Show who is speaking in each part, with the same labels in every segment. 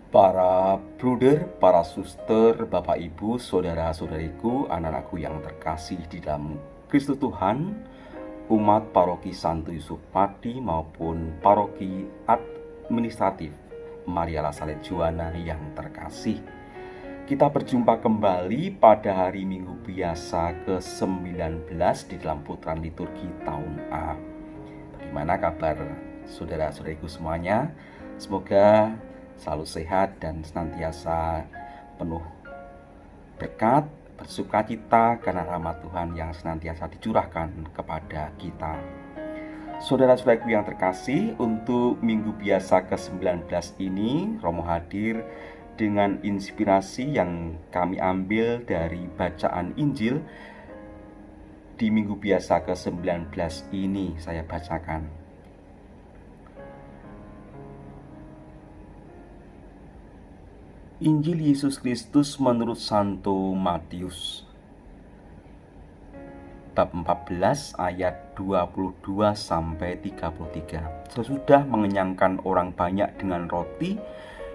Speaker 1: Para bruder, para suster, bapak ibu, saudara-saudariku, anak-anakku yang terkasih di dalam Kristus Tuhan, umat paroki Santo Yusuf Padi maupun paroki administratif Maria La Saleh Juwana yang terkasih. Kita berjumpa kembali pada hari Minggu biasa ke-19 di dalam putaran liturgi tahun A. Bagaimana kabar saudara-saudariku semuanya? Semoga selalu sehat dan senantiasa penuh berkat, bersukacita karena rahmat Tuhan yang senantiasa dicurahkan kepada kita. Saudara-saudaraku yang terkasih, untuk minggu biasa ke-19 ini Romo hadir dengan inspirasi yang kami ambil dari bacaan Injil di minggu biasa ke-19 ini. Saya bacakan. Injil Yesus Kristus menurut Santo Matius bab 14 ayat 22 sampai 33. Sesudah mengenyangkan orang banyak dengan roti,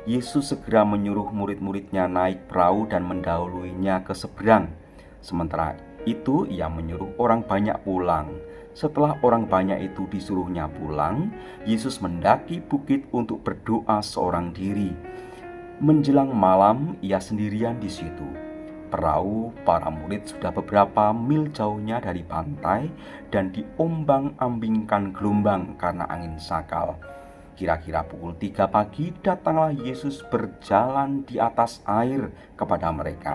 Speaker 1: Yesus segera menyuruh murid-muridnya naik perahu dan mendahuluinya ke seberang. Sementara itu ia menyuruh orang banyak pulang. Setelah orang banyak itu disuruhnya pulang, Yesus mendaki bukit untuk berdoa seorang diri. Menjelang malam, ia sendirian di situ. Perahu para murid sudah beberapa mil jauhnya dari pantai dan diombang-ambingkan gelombang karena angin sakal. Kira-kira pukul 3 pagi datanglah Yesus berjalan di atas air kepada mereka.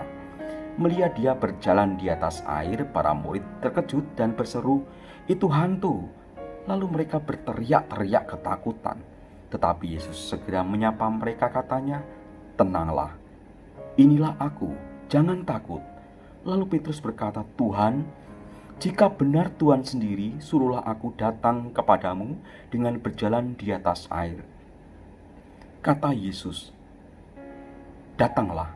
Speaker 1: Melihat dia berjalan di atas air, para murid terkejut dan berseru, "Itu hantu!" Lalu mereka berteriak-teriak ketakutan. Tetapi Yesus segera menyapa mereka, katanya, "Tenanglah, inilah aku, jangan takut." Lalu Petrus berkata, "Tuhan, jika benar Tuhan sendiri, suruhlah aku datang kepadamu dengan berjalan di atas air." Kata Yesus, "Datanglah."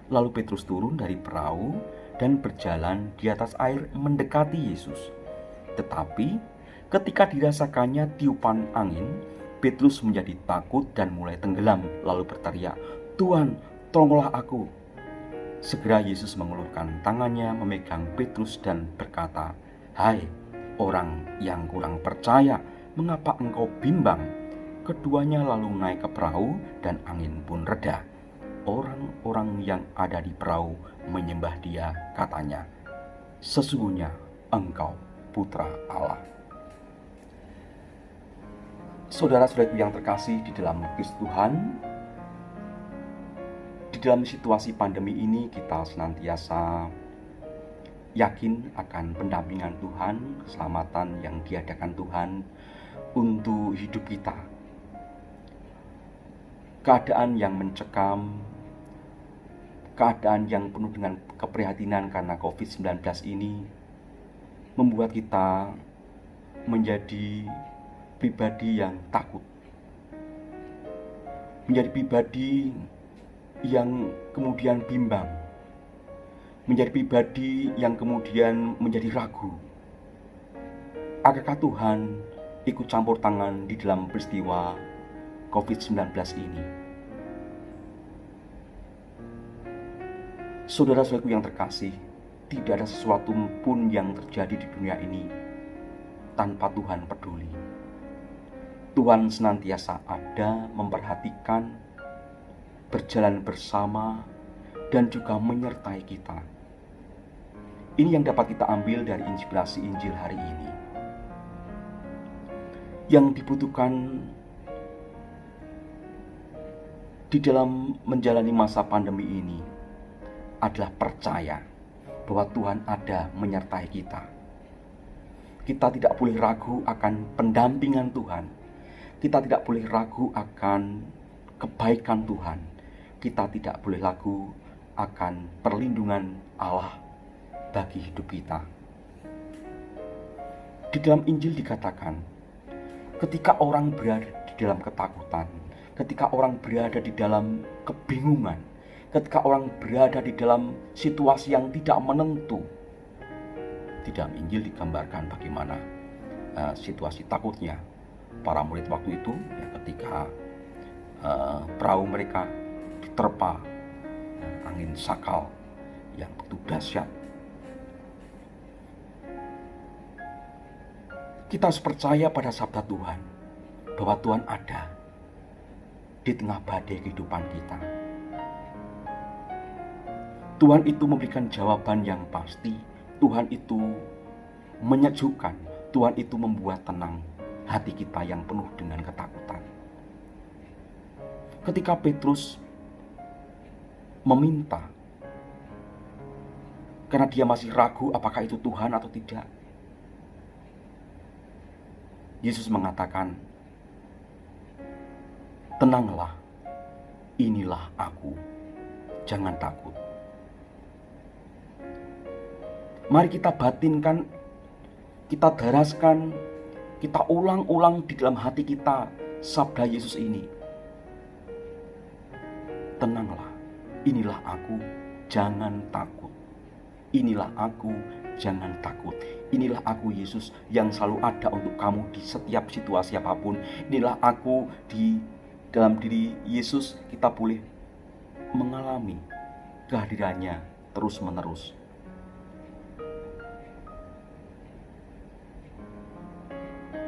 Speaker 1: Lalu Petrus turun dari perahu dan berjalan di atas air mendekati Yesus. Tetapi ketika dirasakannya tiupan angin, Petrus menjadi takut dan mulai tenggelam, lalu berteriak, "Tuhan, tolonglah aku." Segera Yesus mengulurkan tangannya memegang Petrus dan berkata, "Hai orang yang kurang percaya, mengapa engkau bimbang?" Keduanya lalu naik ke perahu dan angin pun reda. Orang-orang yang ada di perahu menyembah dia, katanya, "Sesungguhnya engkau Putra Allah." Saudara-saudaraku yang terkasih di dalam Kristus Tuhan, di dalam situasi pandemi ini kita senantiasa yakin akan pendampingan Tuhan, keselamatan yang diadakan Tuhan untuk hidup kita. Keadaan yang mencekam, keadaan yang penuh dengan keprihatinan karena COVID-19 ini membuat kita menjadi pribadi yang takut, menjadi pribadi yang kemudian bimbang, menjadi pribadi yang kemudian menjadi ragu. Adakah Tuhan ikut campur tangan di dalam peristiwa COVID-19 ini? Saudara-saudaraku yang terkasih, tidak ada sesuatu pun yang terjadi di dunia ini tanpa Tuhan peduli. Tuhan senantiasa ada, memperhatikan, berjalan bersama, dan juga menyertai kita. Ini yang dapat kita ambil dari inspirasi Injil hari ini. Yang dibutuhkan di dalam menjalani masa pandemi ini adalah percaya bahwa Tuhan ada menyertai kita. Kita tidak boleh ragu akan pendampingan Tuhan. Kita tidak boleh ragu akan kebaikan Tuhan. Kita tidak boleh ragu akan perlindungan Allah bagi hidup kita. Di dalam Injil dikatakan, ketika orang berada di dalam ketakutan, ketika orang berada di dalam kebingungan, ketika orang berada di dalam situasi yang tidak menentu, di dalam Injil digambarkan bagaimana situasi takutnya para murid waktu itu, ya, ketika perahu mereka diterpa angin sakal yang begitu dahsyat. Kita harus percaya pada sabda Tuhan, bahwa Tuhan ada di tengah badai kehidupan kita. Tuhan itu memberikan jawaban yang pasti. Tuhan itu menyejukkan. Tuhan itu membuat tenang hati kita yang penuh dengan ketakutan. Ketika Petrus meminta, karena dia masih ragu apakah itu Tuhan atau tidak, Yesus mengatakan, "Tenanglah, inilah aku, jangan takut." Mari kita batinkan, kita daraskan, kita ulang-ulang di dalam hati kita sabda Yesus ini. Tenanglah, inilah aku, jangan takut. Inilah aku, jangan takut. Inilah aku, Yesus, yang selalu ada untuk kamu di setiap situasi apapun. Inilah aku. Di dalam diri Yesus kita boleh mengalami kehadirannya terus-menerus.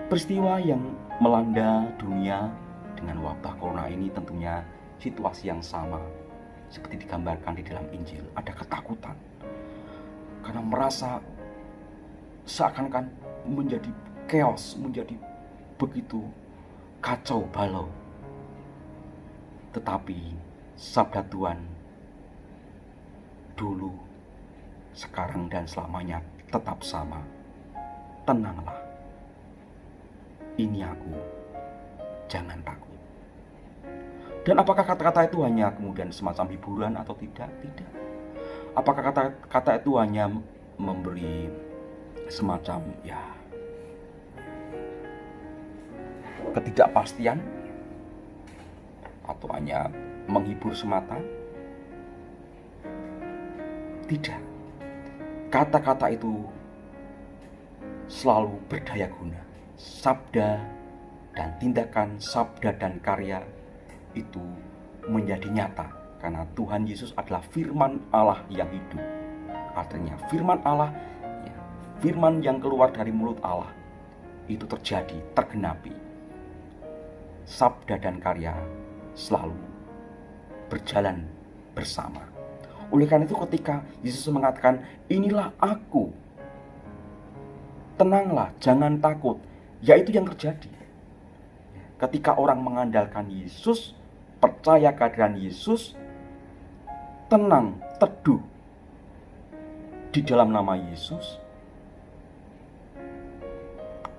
Speaker 1: Peristiwa yang melanda dunia dengan wabah corona ini tentunya situasi yang sama seperti digambarkan di dalam Injil. Ada ketakutan karena merasa seakan-akan menjadi chaos, menjadi begitu kacau balau. Tetapi sabda Tuhan dulu, sekarang, dan selamanya tetap sama. Tenanglah, ini aku, jangan takut. Dan apakah kata-kata itu hanya kemudian semacam hiburan atau tidak? Tidak. Apakah kata-kata itu hanya memberi semacam ketidakpastian, atau hanya menghibur semata? Tidak. Kata-kata itu selalu berdaya guna. Sabda dan tindakan, sabda dan karya itu menjadi nyata karena Tuhan Yesus adalah firman Allah yang hidup. Artinya firman Allah, firman yang keluar dari mulut Allah itu terjadi, tergenapi. Sabda dan karya selalu berjalan bersama. Oleh karena itu ketika Yesus mengatakan, "Inilah aku, tenanglah, jangan takut," yaitu yang terjadi. Ketika orang mengandalkan Yesus, percaya kehadiran Yesus, tenang, teduh di dalam nama Yesus,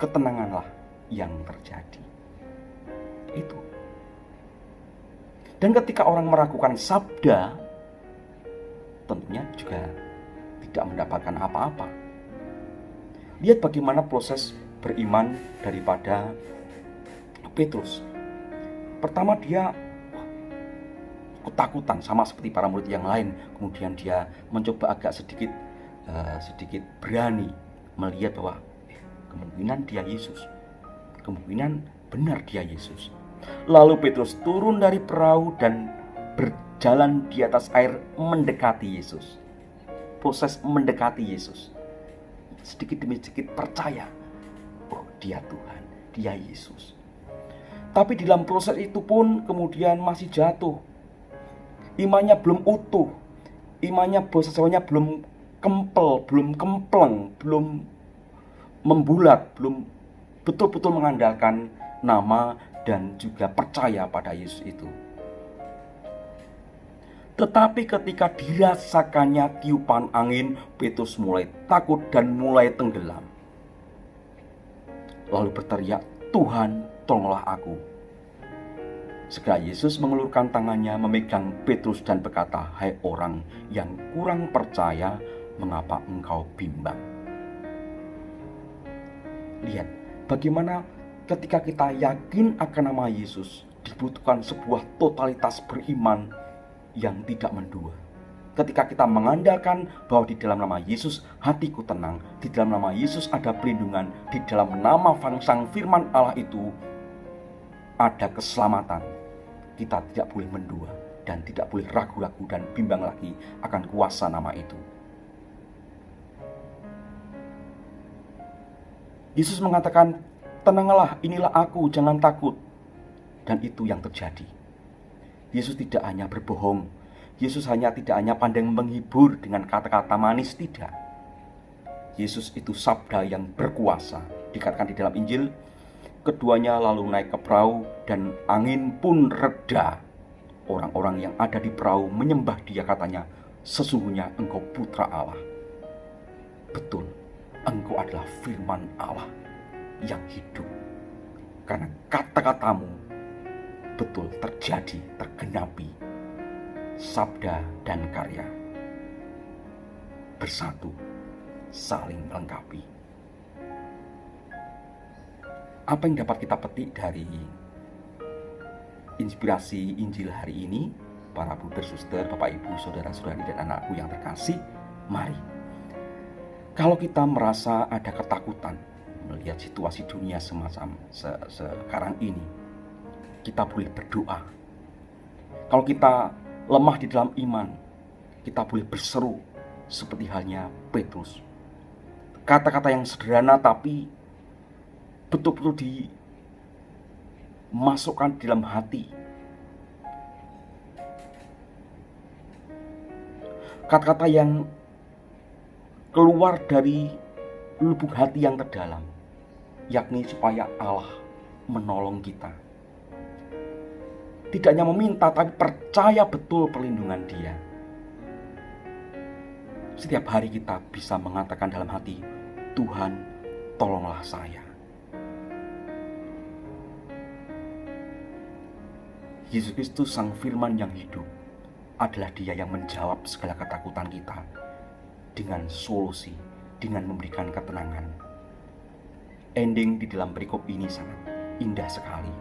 Speaker 1: ketenanganlah yang terjadi. Itu. Dan ketika orang meragukan sabda, tentunya juga tidak mendapatkan apa-apa. Lihat bagaimana proses beriman daripada Petrus. Pertama dia ketakutan sama seperti para murid yang lain. Kemudian dia mencoba agak sedikit berani melihat bahwa kemungkinan dia Yesus. Kemungkinan benar dia Yesus. Lalu Petrus turun dari perahu dan berjalan di atas air mendekati Yesus. Proses mendekati Yesus. Sedikit demi sedikit percaya, oh dia Tuhan, dia Yesus. Tapi di dalam proses itu pun kemudian masih jatuh. Imannya belum utuh. Imannya bahasa Jawanya belum kempel, belum kempleng, belum membulat, belum betul-betul mengandalkan nama dan juga percaya pada Yesus itu. Tetapi ketika dirasakannya tiupan angin, Petrus mulai takut dan mulai tenggelam. Lalu berteriak, "Tuhan, tolonglah aku." Segera Yesus mengulurkan tangannya memegang Petrus dan berkata, "Hai orang yang kurang percaya, mengapa engkau bimbang?" Lihat bagaimana ketika kita yakin akan nama Yesus, dibutuhkan sebuah totalitas beriman yang tidak mendua. Ketika kita mengandalkan bahwa di dalam nama Yesus hatiku tenang, di dalam nama Yesus ada perlindungan, di dalam nama sang firman Allah itu ada keselamatan, kita tidak boleh mendua dan tidak boleh ragu-ragu dan bimbang lagi akan kuasa nama itu. Yesus mengatakan, tenanglah, inilah aku, jangan takut. Dan itu yang terjadi. Yesus tidak hanya berbohong. Yesus tidak hanya pandai menghibur dengan kata-kata manis, tidak. Yesus itu sabda yang berkuasa. Dikatakan di dalam Injil, keduanya lalu naik ke perahu dan angin pun reda. Orang-orang yang ada di perahu menyembah dia, katanya, sesungguhnya engkau putra Allah. Betul, engkau adalah firman Allah yang hidup. Karena kata-katamu betul terjadi, tergenapi. Sabda dan karya bersatu, saling melengkapi. Apa yang dapat kita petik dari inspirasi Injil hari ini, para bruder, suster, bapak, ibu, saudara-saudari, dan anakku yang terkasih? Mari, kalau kita merasa ada ketakutan melihat situasi dunia semacam sekarang ini, kita boleh berdoa. Kalau kita lemah di dalam iman, kita boleh berseru seperti halnya Petrus. Kata-kata yang sederhana tapi betul-betul dimasukkan di dalam hati. Kata-kata yang keluar dari lubuk hati yang terdalam, yakni supaya Allah menolong kita. Tidak hanya meminta, tapi percaya betul perlindungan Dia. Setiap hari kita bisa mengatakan dalam hati, Tuhan, tolonglah saya. Yesus Kristus, Sang Firman yang hidup, adalah Dia yang menjawab segala ketakutan kita dengan solusi, dengan memberikan ketenangan. Ending di dalam perikop ini sangat indah sekali,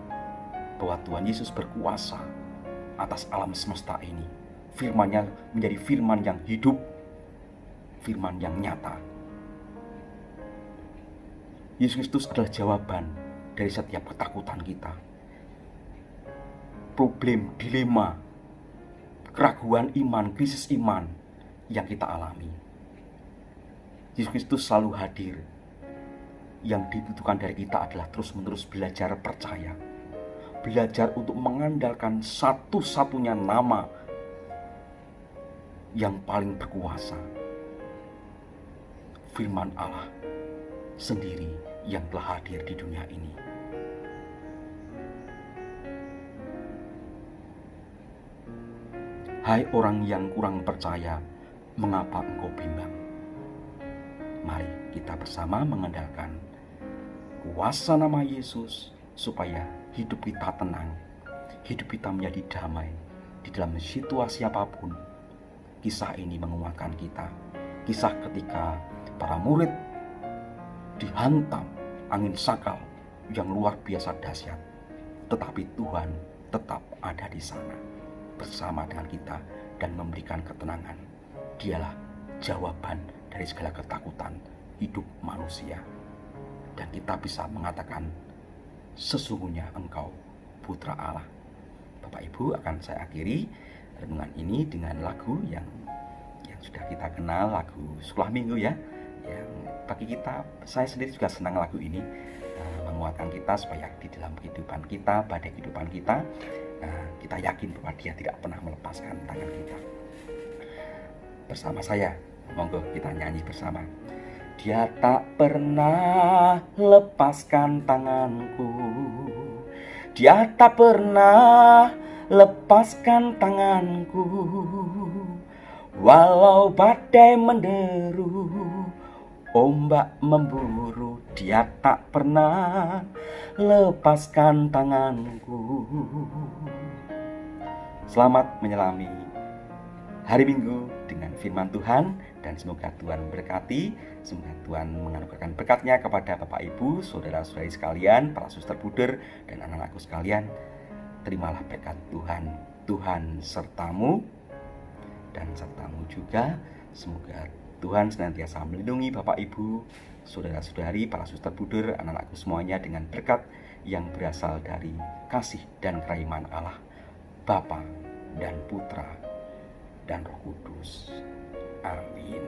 Speaker 1: bahwa Tuhan Yesus berkuasa atas alam semesta ini. Firman-Nya menjadi firman yang hidup, firman yang nyata. Yesus Kristus adalah jawaban dari setiap ketakutan kita, problem, dilema, keraguan iman, krisis iman yang kita alami. Yesus Kristus selalu hadir. Yang dibutuhkan dari kita adalah terus-menerus belajar percaya, belajar untuk mengandalkan satu-satunya nama yang paling berkuasa, firman Allah sendiri yang telah hadir di dunia ini. Hai orang yang kurang percaya, mengapa engkau bimbang? Mari kita bersama mengandalkan kuasa nama Yesus, supaya hidup kita tenang, hidup kita menjadi damai di dalam situasi apapun. Kisah ini menguatkan kita. Kisah ketika para murid dihantam angin sakal yang luar biasa dahsyat, tetapi Tuhan tetap ada di sana bersama dengan kita dan memberikan ketenangan. Dialah jawaban dari segala ketakutan hidup manusia. Dan kita bisa mengatakan, sesungguhnya engkau putra Allah. Bapak Ibu, akan saya akhiri renungan ini dengan lagu yang sudah kita kenal, lagu sekolah minggu ya. Yang bagi kita, saya sendiri juga senang lagu ini, menguatkan kita supaya di dalam kehidupan kita, pada kehidupan kita, kita yakin bahwa Dia tidak pernah melepaskan tangan kita. Bersama saya, monggo kita nyanyi bersama. Dia tak pernah lepaskan tanganku, Dia tak pernah lepaskan tanganku. Walau badai menderu, ombak memburu, Dia tak pernah lepaskan tanganku. Selamat menyelami hari Minggu dengan firman Tuhan, dan semoga Tuhan memberkati, semoga Tuhan menganugerahkan berkat-Nya kepada Bapak Ibu, saudara-saudari sekalian, para suster bruder dan anak-anakku sekalian. Terimalah berkat Tuhan. Tuhan sertamu dan sertamu juga. Semoga Tuhan senantiasa melindungi Bapak Ibu, saudara-saudari, para suster bruder, anak-anakku semuanya dengan berkat yang berasal dari kasih dan kerahiman Allah Bapa dan Putra dan Roh Kudus. Amin.